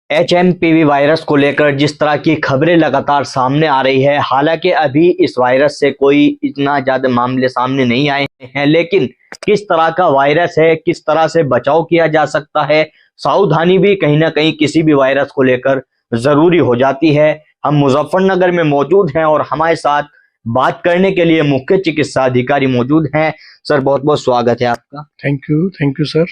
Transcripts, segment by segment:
HMPV virus को लेकर जिस तरह की खबरें लगातार सामने आ रही है, हालांकि अभी इस वायरस से कोई इतना ज्यादा मामले सामने नहीं आए हैं, लेकिन किस तरह का वायरस है, किस तरह से बचाव किया जा सकता है, सावधानी भी कहीं ना कहीं किसी भी वायरस को लेकर जरूरी हो जाती है। हम मुजफ्फरनगर में मौजूद हैं और हमारे साथ बात करने के लिए मुख्य चिकित्सा अधिकारी मौजूद हैं। सर, बहुत बहुत स्वागत है आपका। Thank you sir.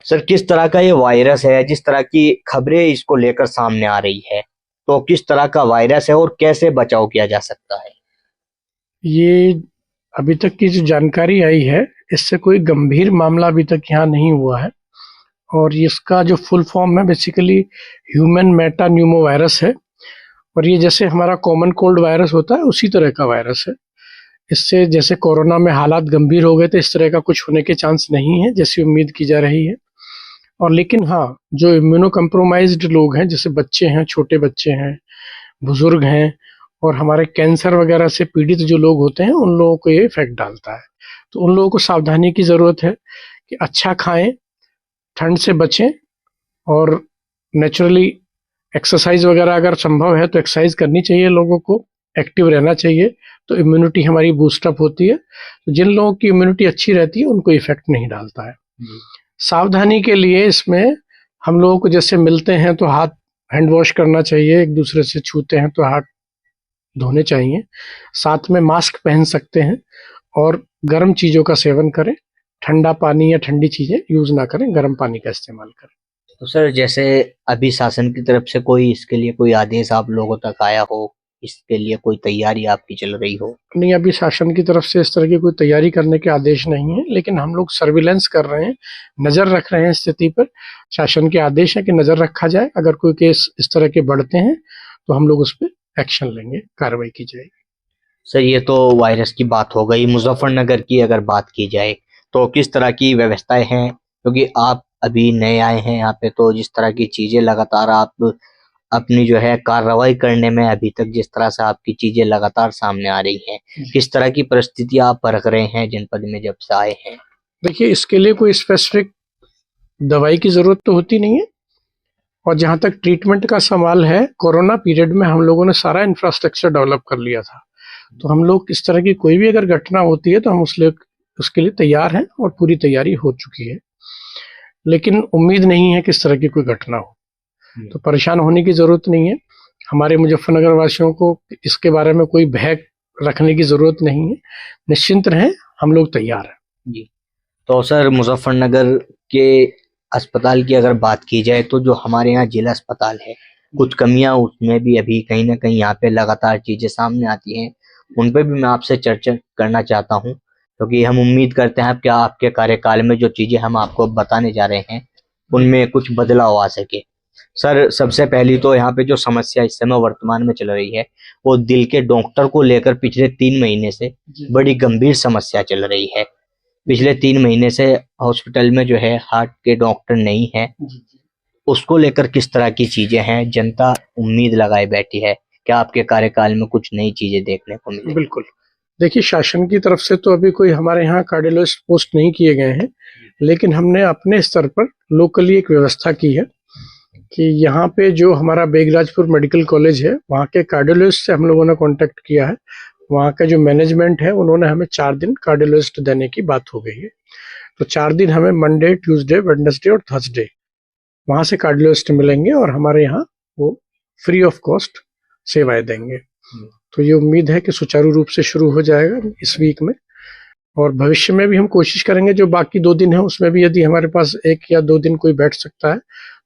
सर, किस तरह का ये वायरस है, जिस तरह की खबरें इसको लेकर सामने आ रही है, तो किस तरह का वायरस है और कैसे बचाव किया जा सकता है? ये अभी तक की जो जानकारी आई है, इससे कोई गंभीर मामला अभी तक यहाँ नहीं हुआ है। और इसका जो फुल फॉर्म है basically human Meta Numa virus है। और ये जैसे हमारा कॉमन कोल्ड वायरस होता है उसी तरह का वायरस है। इससे जैसे कोरोना में हालात गंभीर हो गए थे, इस तरह का कुछ होने के चांस नहीं है जैसी उम्मीद की जा रही है। और लेकिन हाँ, जो इम्यूनो कम्प्रोमाइज्ड लोग हैं, जैसे बच्चे हैं, छोटे बच्चे हैं, बुजुर्ग हैं, और हमारे कैंसर वगैरह से पीड़ित जो लोग होते हैं, उन लोगों को ये इफेक्ट डालता है। तो उन लोगों को सावधानी की ज़रूरत है कि अच्छा खाएं, ठंड से बचें, और नेचुरली एक्सरसाइज वगैरह अगर संभव है तो एक्सरसाइज करनी चाहिए, लोगों को एक्टिव रहना चाहिए, तो इम्यूनिटी हमारी बूस्टअप होती है। तो जिन लोगों की इम्यूनिटी अच्छी रहती है उनको इफेक्ट नहीं डालता है। सावधानी के लिए इसमें हम लोगों को जैसे मिलते हैं तो हाथ हैंड वॉश करना चाहिए, एक दूसरे से छूते हैं तो हाथ धोने चाहिए, साथ में मास्क पहन सकते हैं, और गर्म चीज़ों का सेवन करें, ठंडा पानी या ठंडी चीज़ें यूज़ ना करें, गर्म पानी का इस्तेमाल करें। तो सर, जैसे अभी शासन की तरफ से कोई इसके लिए कोई आदेश आप लोगों तक आया हो, इसके लिए कोई तैयारी आपकी चल रही हो? नहीं, अभी शासन की तरफ से इस तरह की कोई तैयारी करने के आदेश नहीं है, लेकिन हम लोग सर्विलेंस कर रहे हैं, नज़र रख रहे हैं स्थिति पर। शासन के आदेश है कि नज़र रखा जाए, अगर कोई केस इस तरह के बढ़ते हैं तो हम लोग उस पर एक्शन लेंगे, कार्रवाई की जाएगी। सर, ये तो वायरस की बात हो गई। मुजफ्फरनगर की अगर बात की जाए तो किस तरह की व्यवस्थाएं हैं, क्योंकि आप अभी नए आए हैं यहाँ पे, तो जिस तरह की चीजें लगातार आप अपनी जो है कार्रवाई करने में, अभी तक जिस तरह से आपकी चीजें लगातार सामने आ रही हैं, किस तरह की परिस्थिति आप परख रहे हैं जनपद में जब से आए हैं? देखिए, इसके लिए कोई स्पेसिफिक दवाई की ज़रूरत तो होती नहीं है, और जहाँ तक ट्रीटमेंट का सवाल है, कोरोना पीरियड में हम लोगों ने सारा इंफ्रास्ट्रक्चर डेवलप कर लिया था। तो हम लोग इस तरह की कोई भी अगर घटना होती है तो हम उसके लिए तैयार हैं, और पूरी तैयारी हो चुकी है। लेकिन उम्मीद नहीं है कि इस तरह की कोई घटना हो, तो परेशान होने की ज़रूरत नहीं है। हमारे मुजफ्फरनगर वासियों को इसके बारे में कोई भय रखने की ज़रूरत नहीं है, निश्चिंत रहें, हम लोग तैयार हैं जी। तो सर, मुजफ्फरनगर के अस्पताल की अगर बात की जाए तो जो हमारे यहाँ जिला अस्पताल है, कुछ कमियां उसमें भी अभी कहीं ना कहीं यहाँ पे लगातार चीजें सामने आती हैं, उन पे भी मैं आपसे चर्चा करना चाहता हूँ, क्योंकि हम उम्मीद करते हैं कि आपके कार्यकाल में जो चीजें हम आपको बताने जा रहे हैं उनमें कुछ बदलाव आ सके। सर, सबसे पहली तो यहाँ पे जो समस्या इस समय वर्तमान में चल रही है, वो दिल के डॉक्टर को लेकर पिछले 3 महीने से बड़ी गंभीर समस्या चल रही है। पिछले 3 महीने से हॉस्पिटल में जो है हार्ट के डॉक्टर नहीं है। उसको लेकर किस तरह की चीजें हैं, जनता उम्मीद लगाए बैठी है, क्या आपके कार्यकाल में कुछ नई चीजें देखने को मिली? बिल्कुल। देखिए, शासन की तरफ से तो अभी कोई हमारे यहाँ कार्डियोलॉजिस्ट पोस्ट नहीं किए गए हैं, लेकिन हमने अपने स्तर पर लोकली एक व्यवस्था की है कि यहाँ पे जो हमारा बेगराजपुर मेडिकल कॉलेज है, वहाँ के कार्डियोलॉजिस्ट से हम लोगों ने कांटेक्ट किया है। वहाँ का जो मैनेजमेंट है, उन्होंने हमें 4 दिन कार्डियोलॉजिस्ट देने की बात हो गई है। तो 4 दिन हमें मंडे, ट्यूसडे, वेडनेसडे और थर्सडे वहाँ से कार्डियोलॉजिस्ट मिलेंगे, और हमारे यहाँ वो फ्री ऑफ कॉस्ट सेवाएं देंगे। तो ये उम्मीद है कि सुचारू रूप से शुरू हो जाएगा इस वीक में, और भविष्य में भी हम कोशिश करेंगे जो बाकी 2 दिन है उसमें भी यदि हमारे पास 1 या 2 दिन कोई बैठ सकता है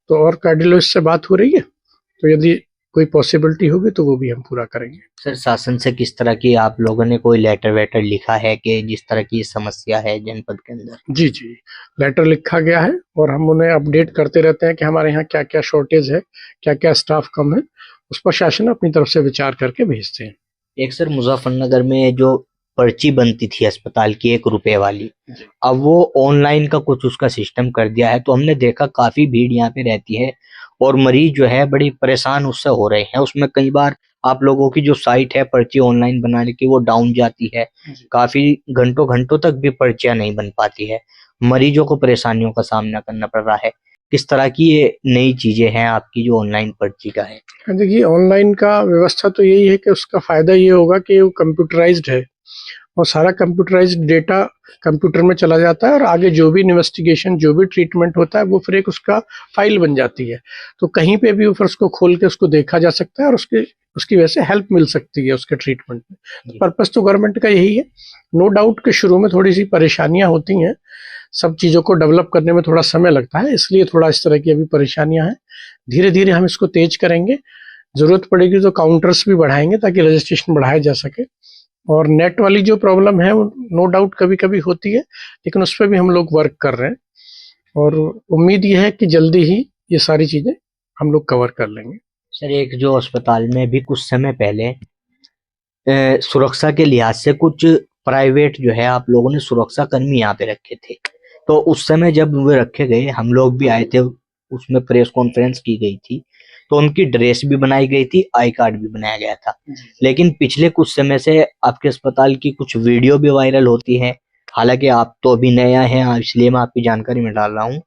तो, और कार्डियोलॉजिस्ट से बात हो रही है तो यदि कोई पॉसिबिलिटी होगी तो वो भी हम पूरा करेंगे। सर, शासन से किस तरह की आप लोगों ने कोई लेटर वेटर लिखा है कि जिस तरह की समस्या है जनपद के अंदर? जी, लेटर लिखा गया है, और हम उन्हें अपडेट करते रहते हैं कि हमारे यहाँ क्या क्या शॉर्टेज है, क्या क्या स्टाफ कम है, उस पर शासन अपनी तरफ से विचार करके भेजते हैं। एक सर, मुजफ्फरनगर में जो पर्ची बनती थी अस्पताल की 1 रुपए वाली, अब वो ऑनलाइन का कुछ उसका सिस्टम कर दिया है, तो हमने देखा काफी भीड़ यहाँ पे रहती है और मरीज जो है बड़ी परेशान उससे हो रहे हैं। उसमें कई बार आप लोगों की जो साइट है पर्ची ऑनलाइन बनाने की, वो डाउन जाती है, काफी घंटों घंटों तक भी पर्चियां नहीं बन पाती है, मरीजों को परेशानियों का सामना करना पड़ रहा है। किस तरह की ये नई चीजें हैं आपकी जो ऑनलाइन पर्ची का है? देखिए, ऑनलाइन का व्यवस्था तो यही है कि उसका फायदा ये होगा कि वो कंप्यूटराइज्ड है और सारा कंप्यूटराइज्ड डेटा कंप्यूटर में चला जाता है और आगे जो भी इन्वेस्टिगेशन, जो भी ट्रीटमेंट होता है, वो फिर एक उसका फाइल बन जाती है। तो कहीं पे भी वो फिर उसको खोल के उसको देखा जा सकता है और उसकी वजह से हेल्प मिल सकती है उसके ट्रीटमेंट में। तो पर्पस तो गवर्नमेंट का यही है। नो डाउट कि शुरू में थोड़ी सी परेशानियां होती हैं, सब चीज़ों को डेवलप करने में थोड़ा समय लगता है, इसलिए थोड़ा इस तरह की अभी परेशानियां हैं। धीरे धीरे हम इसको तेज करेंगे, जरूरत पड़ेगी तो काउंटर्स भी बढ़ाएंगे ताकि रजिस्ट्रेशन बढ़ाया जा सके। और नेट वाली जो प्रॉब्लम है वो नो डाउट कभी कभी होती है, लेकिन उस पर भी हम लोग वर्क कर रहे हैं और उम्मीद ये है कि जल्दी ही ये सारी चीज़ें हम लोग कवर कर लेंगे। सर, एक जो अस्पताल में भी कुछ समय पहले सुरक्षा के लिहाज से कुछ प्राइवेट जो है आप लोगों ने सुरक्षा कर्मी यहाँ पे रखे थे, तो उस समय जब वे रखे गए हम लोग भी आए थे, उसमें प्रेस कॉन्फ्रेंस की गई थी, तो उनकी ड्रेस भी बनाई गई थी, आई कार्ड भी बनाया गया था। लेकिन पिछले कुछ समय से आपके अस्पताल की कुछ वीडियो भी वायरल होती है, हालांकि आप तो अभी नया है इसलिए मैं आपकी जानकारी में डाल रहा हूँ।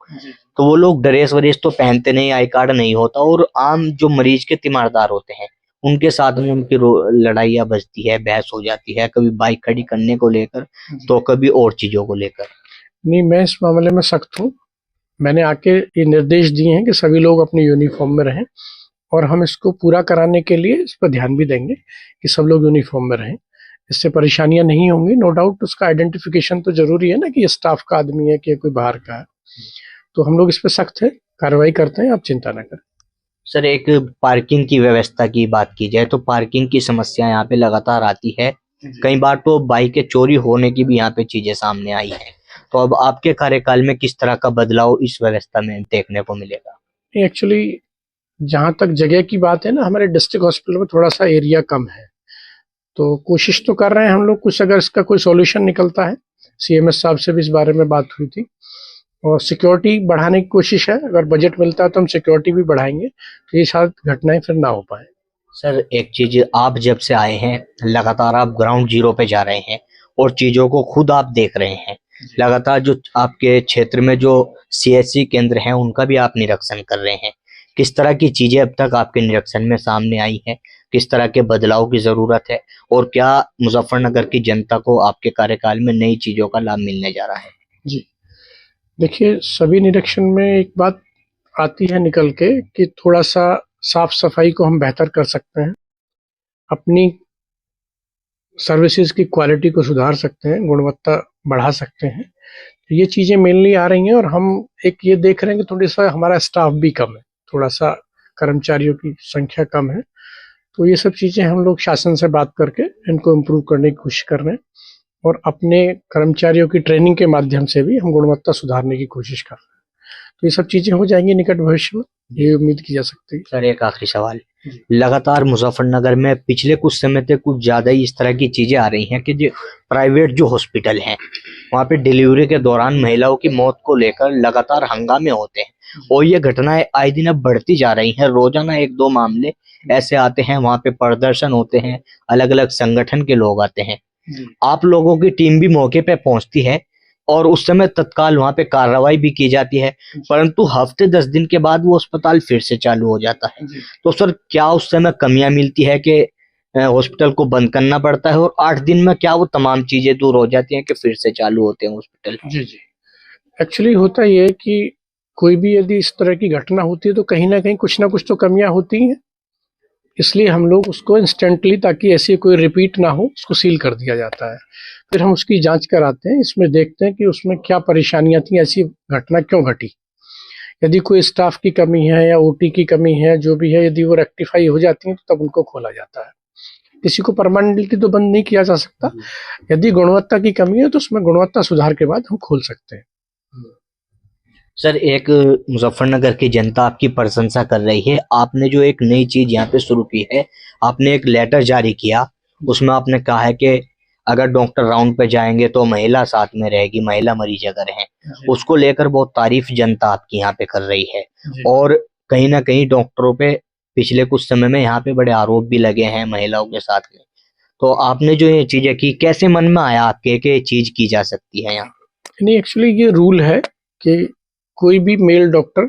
तो वो लोग ड्रेस वरेस तो पहनते नहीं, आई कार्ड नहीं होता, और आम जो मरीज के तीमारदार होते हैं उनके साथ में उनकी लड़ाइयाँ बजती है, बहस हो जाती है, कभी बाइक खड़ी करने को लेकर तो कभी और चीजों को लेकर। नहीं, मैं इस मामले में सख्त हूँ। मैंने आके ये निर्देश दिए हैं कि सभी लोग अपनी यूनिफॉर्म में रहें और हम इसको पूरा कराने के लिए इस पर ध्यान भी देंगे कि सब लोग यूनिफॉर्म में रहें। इससे परेशानियां नहीं होंगी। नो डाउट उसका आइडेंटिफिकेशन तो जरूरी है ना कि ये स्टाफ का आदमी है कि कोई बाहर का है, तो हम लोग इस पर सख्त है, कार्रवाई करते हैं, आप चिंता न करें। सर, एक पार्किंग की व्यवस्था की बात की जाए तो पार्किंग की समस्या यहाँ पे लगातार आती है, कई बार तो बाइकें चोरी होने की भी यहाँ पे चीजें सामने आई है, तो अब आपके कार्यकाल में किस तरह का बदलाव इस व्यवस्था में देखने को मिलेगा? एक्चुअली जहाँ तक जगह की बात है ना, हमारे डिस्ट्रिक्ट हॉस्पिटल में थोड़ा सा एरिया कम है, तो कोशिश तो कर रहे हैं हम लोग कुछ, अगर इसका कोई सॉल्यूशन निकलता है। सीएमएस साहब से भी इस बारे में बात हुई थी और सिक्योरिटी बढ़ाने की कोशिश है। अगर बजट मिलता है तो हम सिक्योरिटी भी बढ़ाएंगे, तो ये शायद घटनाएं फिर ना हो पाए। सर, एक चीज, आप जब से आए हैं लगातार आप ग्राउंड जीरो पे जा रहे हैं और चीजों को खुद आप देख रहे हैं, लगातार जो आपके क्षेत्र में जो सीएचसी केंद्र हैं उनका भी आप निरीक्षण कर रहे हैं, किस तरह की चीजें अब तक आपके निरीक्षण में सामने आई हैं, किस तरह के बदलाव की जरूरत है, और क्या मुजफ्फरनगर की जनता को आपके कार्यकाल में नई चीजों का लाभ मिलने जा रहा है? जी, देखिए, सभी निरीक्षण में एक बात आती है निकल के कि थोड़ा सा साफ सफाई को हम बेहतर कर सकते हैं, अपनी सर्विसेज की क्वालिटी को सुधार सकते हैं, गुणवत्ता बढ़ा सकते हैं। तो ये चीज़ें मेनली आ रही हैं और हम एक ये देख रहे हैं कि थोड़ी सा हमारा स्टाफ भी कम है, थोड़ा सा कर्मचारियों की संख्या कम है, तो ये सब चीज़ें हम लोग शासन से बात करके इनको इम्प्रूव करने की कोशिश कर रहे हैं और अपने कर्मचारियों की ट्रेनिंग के माध्यम से भी हम गुणवत्ता सुधारने की कोशिश कर रहे हैं। तो ये सब चीज़ें हो जाएंगी निकट भविष्य में, ये उम्मीद की जा सकती है। सर, एक आखिरी सवाल, लगातार मुजफ्फरनगर में पिछले कुछ समय से कुछ ज्यादा ही इस तरह की चीजें आ रही हैं कि जो प्राइवेट जो हॉस्पिटल हैं वहाँ पे डिलीवरी के दौरान महिलाओं की मौत को लेकर लगातार हंगामे होते हैं और ये घटनाएं आए दिन अब बढ़ती जा रही हैं। रोजाना एक दो मामले ऐसे आते हैं, वहाँ पे प्रदर्शन होते हैं, अलग अलग संगठन के लोग आते हैं, आप लोगों की टीम भी मौके पे पहुंचती है और उस समय तत्काल वहां पे कार्रवाई भी की जाती है, परंतु हफ्ते 10 दिन के बाद वो अस्पताल फिर से चालू हो जाता है। तो सर, क्या उस समय कमियां मिलती है कि हॉस्पिटल को बंद करना पड़ता है, और 8 दिन में क्या वो तमाम चीजें दूर हो जाती हैं कि फिर से चालू होते हैं हॉस्पिटल? जी जी, एक्चुअली होता ये है कि कोई भी यदि इस तरह की घटना होती है तो कहीं ना कहीं कुछ ना कुछ तो कमियां होती हैं, इसलिए हम लोग उसको इंस्टेंटली, ताकि ऐसी कोई रिपीट ना हो, उसको सील कर दिया जाता है। फिर हम उसकी जांच कराते हैं, इसमें देखते हैं कि उसमें क्या परेशानियां थी, ऐसी घटना क्यों घटी। यदि कोई स्टाफ की कमी है या ओटी की कमी है, जो भी है, यदि वो रेक्टिफाई हो जाती है तो तब उनको खोला जाता है। किसी को परमानेंटली तो बंद नहीं किया जा सकता। यदि गुणवत्ता की कमी है तो उसमें गुणवत्ता सुधार के बाद हम खोल सकते हैं। सर, एक मुजफ्फरनगर की जनता आपकी प्रशंसा कर रही है, आपने जो एक नई चीज यहाँ पे शुरू की है, आपने एक लेटर जारी किया, उसमें आपने कहा है कि अगर डॉक्टर राउंड पे जाएंगे तो महिला साथ में रहेगी, महिला मरीज अगर हैं, उसको लेकर बहुत तारीफ जनता आपकी यहाँ पे कर रही है, और कहीं ना कहीं डॉक्टरों पे पिछले कुछ समय में यहाँ पे बड़े आरोप भी लगे हैं महिलाओं के साथ में, तो आपने जो ये चीजें की, कैसे मन में आया आपके कि ये चीज की जा सकती है यहाँ? नहीं, एक्चुअली ये रूल है कि कोई भी मेल डॉक्टर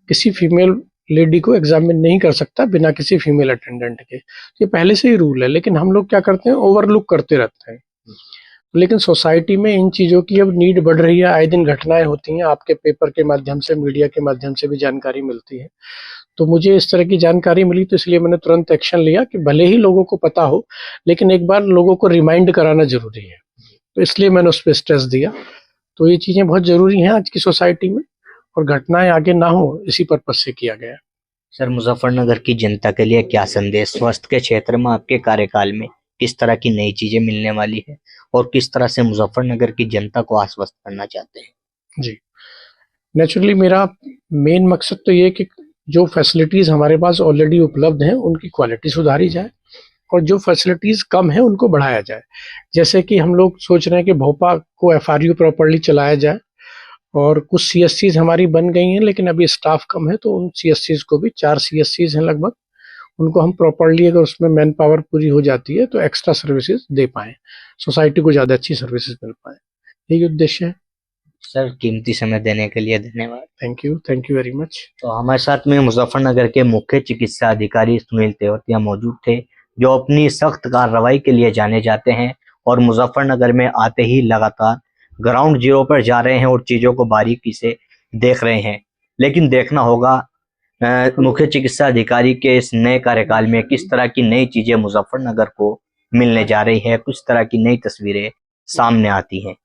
किसी फीमेल लेडी को एग्जामिन नहीं कर सकता बिना किसी फीमेल अटेंडेंट के। ये पहले से ही रूल है, लेकिन हम लोग क्या करते हैं, ओवरलुक करते रहते हैं। लेकिन सोसाइटी में इन चीज़ों की अब नीड बढ़ रही है, आए दिन घटनाएं होती हैं, आपके पेपर के माध्यम से, मीडिया के माध्यम से भी जानकारी मिलती है। तो मुझे इस तरह की जानकारी मिली तो इसलिए मैंने तुरंत एक्शन लिया कि भले ही लोगों को पता हो, लेकिन एक बार लोगों को रिमाइंड कराना जरूरी है। तो इसलिए मैंने उस पर स्ट्रेस दिया। तो ये चीज़ें बहुत ज़रूरी हैं आज की सोसाइटी में, और घटनाएं आगे ना हो इसी पर्पज से किया गया। सर, मुजफ्फरनगर की जनता के लिए क्या संदेश, स्वास्थ्य के क्षेत्र में आपके कार्यकाल में किस तरह की नई चीजें मिलने वाली है और किस तरह से मुजफ्फरनगर की जनता को आश्वस्त करना चाहते हैं? जी, नेचुरली मेरा मेन मकसद तो ये कि जो फैसिलिटीज़ हमारे पास ऑलरेडी उपलब्ध हैं उनकी क्वालिटी सुधारी जाए, और जो फैसिलिटीज़ कम है उनको बढ़ाया जाए। जैसे कि हम लोग सोच रहे हैं कि भोपाल को एफआरयू प्रॉपर्ली चलाया जाए, और कुछ सीएससीज हमारी बन गई हैं लेकिन अभी स्टाफ कम है, तो उन सीएससीज को भी, 4 सीएससीज हैं लगभग, उनको हम प्रॉपर्ली, अगर उसमें मैन पावर पूरी हो जाती है तो एक्स्ट्रा सर्विसेज दे पाएँ, सोसाइटी को ज़्यादा अच्छी सर्विसेज मिल पाए। यही उद्देश्य है। सर, कीमती समय देने के लिए धन्यवाद। Thank you very much. तो हमारे साथ में मुजफ्फरनगर के मुख्य चिकित्सा अधिकारी सुनील तेवतिया मौजूद थे, जो अपनी सख्त कार्रवाई के लिए जाने जाते हैं और मुजफ्फरनगर में आते ही लगातार ग्राउंड जीरो पर जा रहे हैं और चीज़ों को बारीकी से देख रहे हैं। लेकिन देखना होगा मुख्य चिकित्सा अधिकारी के इस नए कार्यकाल में किस तरह की नई चीज़ें मुजफ्फरनगर को मिलने जा रही है, कुछ तरह की नई तस्वीरें सामने आती हैं।